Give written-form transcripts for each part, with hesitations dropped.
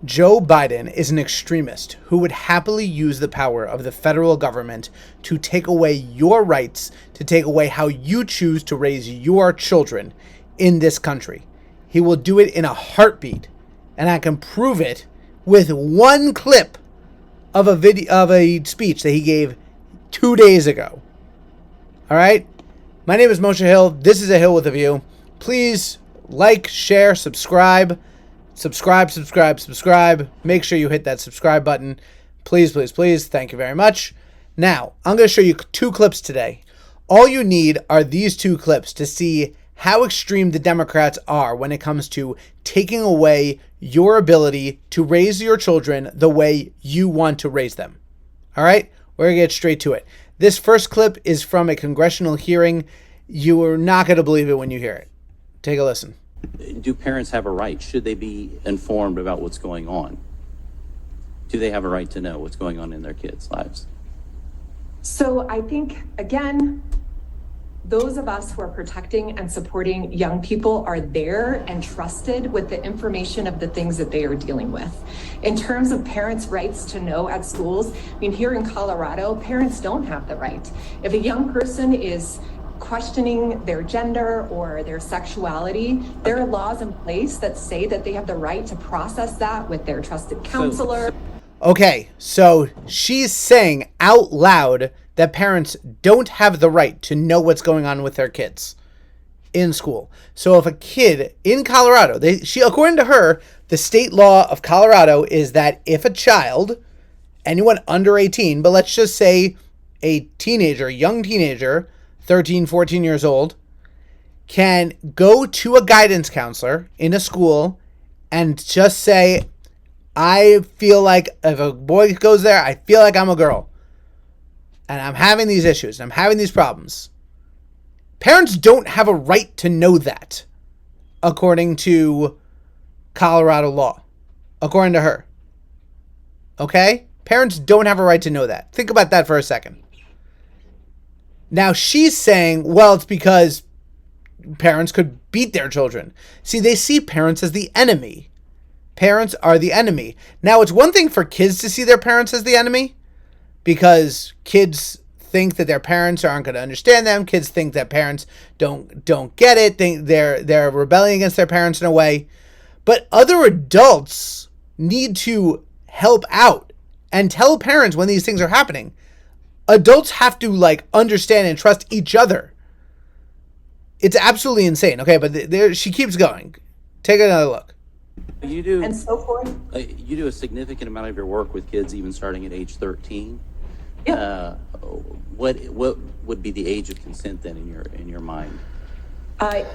Joe Biden is an extremist who would happily use the power of the federal government to take away your rights, to take away how you choose to raise your children in this country. He will do it in a heartbeat, and I can prove it with one clip of a speech that he gave 2 days ago. All right? My name is Moshe Hill. This is A Hill with a View. Please like, share, subscribe. Subscribe. Make sure you hit that subscribe button. Please. Thank you very much. Now, I'm going to show you 2 clips today. All you need are these 2 clips to see how extreme the Democrats are when it comes to taking away your ability to raise your children the way you want to raise them. All right? We're going to get straight to it. This first clip is from a congressional hearing. You are not going to believe it when you hear it. Take a listen. Do parents have a right? Should they be informed about what's going on? Do they have a right to know what's going on in their kids' lives? So I think, again, those of us who are protecting and supporting young people are there and trusted with the information of the things that they are dealing with. In terms of parents' rights to know at schools, I mean, here in Colorado, parents don't have the right. If a young person is questioning their gender or their sexuality, there are laws in place that say that they have the right to process that with their trusted counselor. Okay, so she's saying out loud that parents don't have the right to know what's going on with their kids in school. So if a kid in Colorado, according to her, the state law of Colorado is that if a child, anyone under 18, but let's just say a teenager, young teenager, 13, 14 years old, can go to a guidance counselor in a school and just say, I feel like if a boy goes there, I feel like I'm a girl. And I'm having these issues. I'm having these problems. Parents don't have a right to know that, according to Colorado law, according to her. Okay? Parents don't have a right to know that. Think about that for a second. Now she's saying, well, it's because parents could beat their children. See, they see parents as the enemy. Parents are the enemy. Now, it's one thing for kids to see their parents as the enemy because kids think that their parents aren't going to understand them. Kids think that parents don't get it. Think they're rebelling against their parents in a way. But other adults need to help out and tell parents when these things are happening. Adults have to understand and trust each other. It's absolutely insane. Okay, but she keeps going. Take another look. You do, and so forth. You do a significant amount of your work with kids, even starting at age 13. Yeah. What would be the age of consent then in your mind?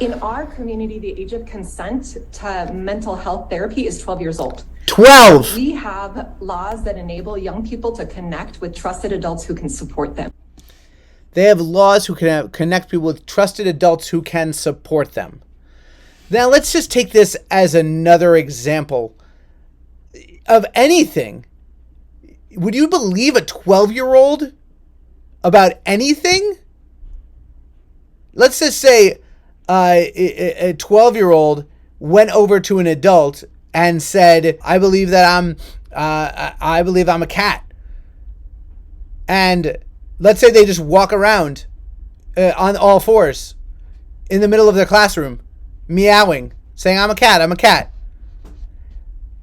In our community, the age of consent to mental health therapy is 12 years old. 12. We have laws that enable young people to connect with trusted adults who can support them. They have laws who can connect people with trusted adults who can support them. Now, let's just take this as another example of anything. Would you believe a 12-year-old about anything? Let's just say a 12-year-old went over to an adult and said, I believe I'm a cat. And let's say they just walk around on all fours in the middle of their classroom, meowing, saying, I'm a cat.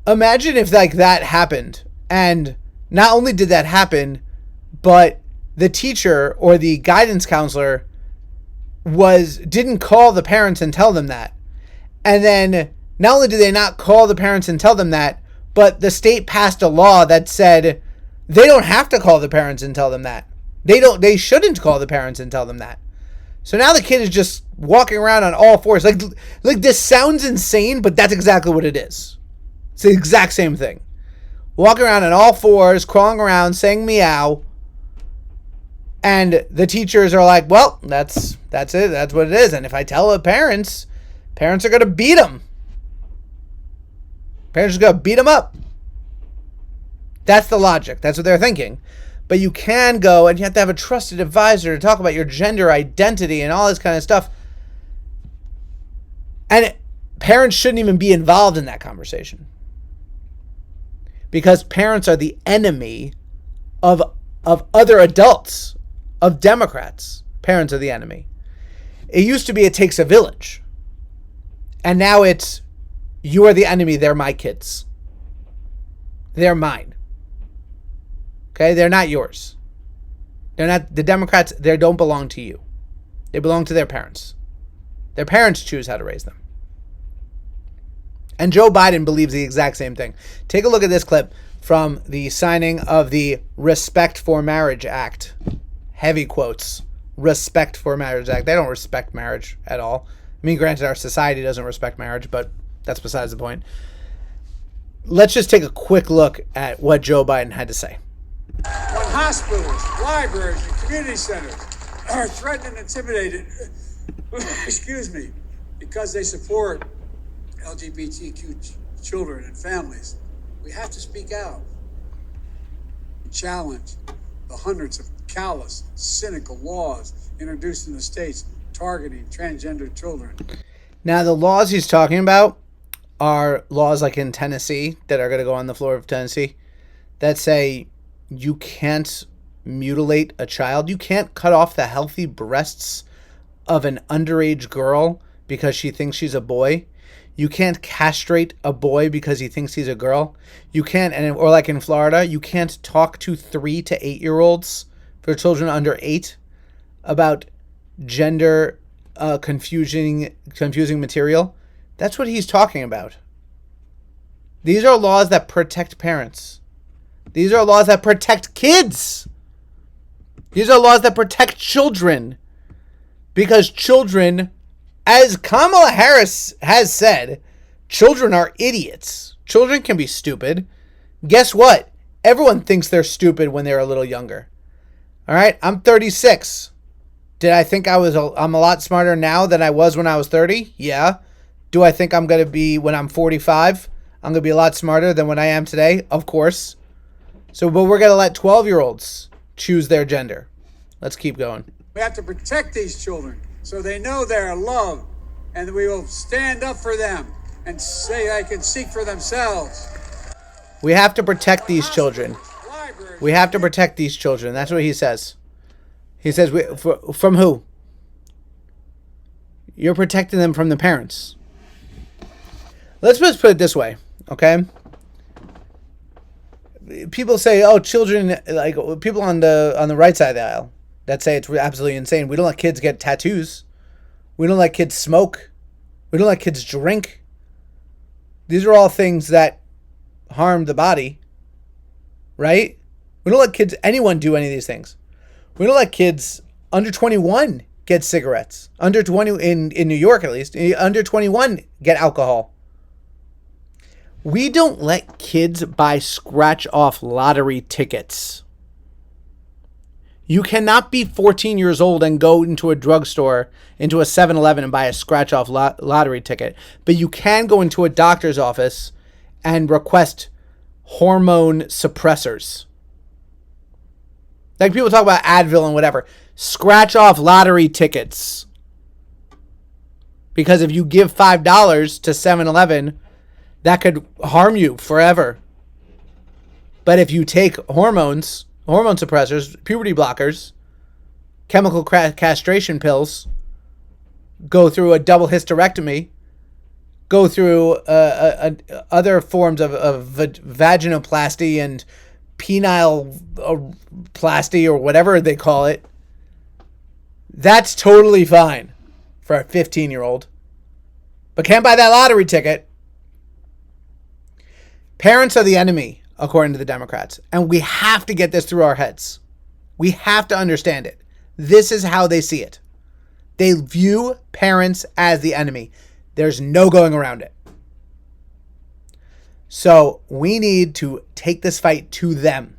Imagine if that happened. And not only did that happen, but the teacher or the guidance counselor didn't call the parents and tell them that. And then not only did they not call the parents and tell them that, but the state passed a law that said they don't have to call the parents and tell them that. They shouldn't call the parents and tell them that. So now the kid is just walking around on all fours. Like this sounds insane, but that's exactly what it is. It's the exact same thing. Walking around on all fours, crawling around, saying meow. And the teachers are like, well, that's it. That's what it is. And if I tell the parents are going to beat them. Parents are going to beat them up. That's the logic. That's what they're thinking. But you can go and you have to have a trusted advisor to talk about your gender identity and all this kind of stuff. And parents shouldn't even be involved in that conversation. because parents are the enemy of other adults, of Democrats. Parents are the enemy. It used to be it takes a village. And now it's you are the enemy, they're my kids. They're mine. Okay? They're not yours. They're not the Democrats, they don't belong to you. They belong to their parents. Their parents choose how to raise them. And Joe Biden believes the exact same thing. Take a look at this clip from the signing of the Respect for Marriage Act. Heavy quotes. Respect for Marriage Act. They don't respect marriage at all. I mean, granted, our society doesn't respect marriage, but that's besides the point. Let's just take a quick look at what Joe Biden had to say. When hospitals, libraries, and community centers are threatened and intimidated, excuse me, because they support LGBTQ children and families, we have to speak out and challenge the hundreds of callous, cynical laws introduced in the states targeting transgender children. Now, the laws he's talking about are laws like in Tennessee that are going to go on the floor of Tennessee that say you can't mutilate a child. You can't cut off the healthy breasts of an underage girl because she thinks she's a boy. You can't castrate a boy because he thinks he's a girl. You can't, or like in Florida, you can't talk to 3 to 8-year-olds for children under 8 about gender confusing material. That's what he's talking about. These are laws that protect parents. These are laws that protect kids. These are laws that protect children. Because children, as Kamala Harris has said, children are idiots. Children can be stupid. Guess what? Everyone thinks they're stupid when they're a little younger. All right? I'm 36. Did I think I'm a lot smarter now than I was when I was 30? Yeah. Do I think I'm going to be, when I'm 45, I'm going to be a lot smarter than when I am today? Of course. So, but we're going to let 12-year-olds choose their gender. Let's keep going. We have to protect these children so they know they're loved, and we will stand up for them and say they can seek for themselves. We have to protect these children. We have to protect these children. That's what he says. He says, from who? You're protecting them from the parents. Let's just put it this way, okay? People say, oh, children, like people on the right side of the aisle that say it's absolutely insane. We don't let kids get tattoos. We don't let kids smoke. We don't let kids drink. These are all things that harm the body, right? We don't let anyone do any of these things. We don't let kids under 21 get cigarettes. Under 20 in New York, at least, under 21 get alcohol. We don't let kids buy scratch-off lottery tickets. You cannot be 14 years old and go into a drugstore, into a 7-Eleven and buy a scratch-off lottery ticket. But you can go into a doctor's office and request hormone suppressors. Like people talk about Advil and whatever. Scratch-off lottery tickets. Because if you give $5 to 7-Eleven, that could harm you forever. But if you take hormone suppressors, puberty blockers, chemical castration pills, go through a double hysterectomy, go through other forms of vaginoplasty and penile-plasty or whatever they call it, that's totally fine for a 15-year-old. But can't buy that lottery ticket. Parents are the enemy, according to the Democrats. And we have to get this through our heads. We have to understand it. This is how they see it. They view parents as the enemy. There's no going around it. So we need to take this fight to them.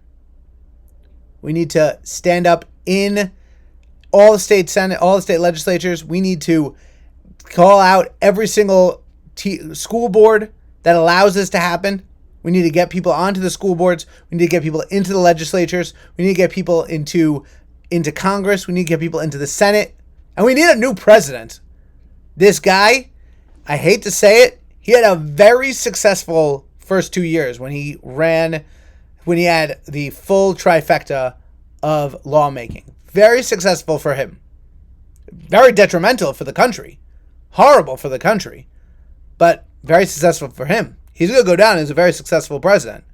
We need to stand up in all the state Senate, all the state legislatures. We need to call out every single school board that allows this to happen. We need to get people onto the school boards. We need to get people into the legislatures. We need to get people into Congress. We need to get people into the Senate. And we need a new president. This guy, I hate to say it, he had a very successful first 2 years when he had the full trifecta of lawmaking. Very successful for him. Very detrimental for the country. Horrible for the country. But very successful for him. He's going to go down as a very successful president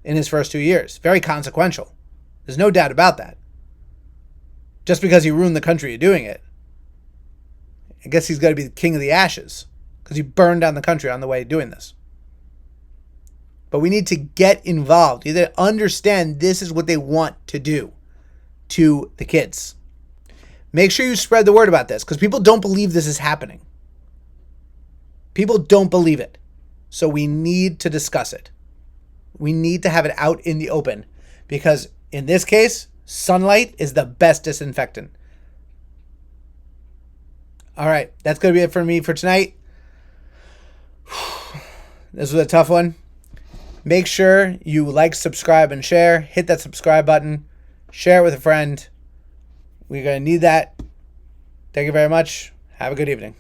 in his first 2 years. Very consequential. There's no doubt about that. Just because he ruined the country doing it. I guess he's got to be the king of the ashes. Because he burned down the country on the way doing this. But we need to get involved. You need to understand this is what they want to do to the kids. Make sure you spread the word about this. Because people don't believe this is happening. People don't believe it. So we need to discuss it. We need to have it out in the open. Because in this case, sunlight is the best disinfectant. All right, that's going to be it for me for tonight. This was a tough one. Make sure you like, subscribe, and share. Hit that subscribe button. Share it with a friend. We're going to need that. Thank you very much. Have a good evening.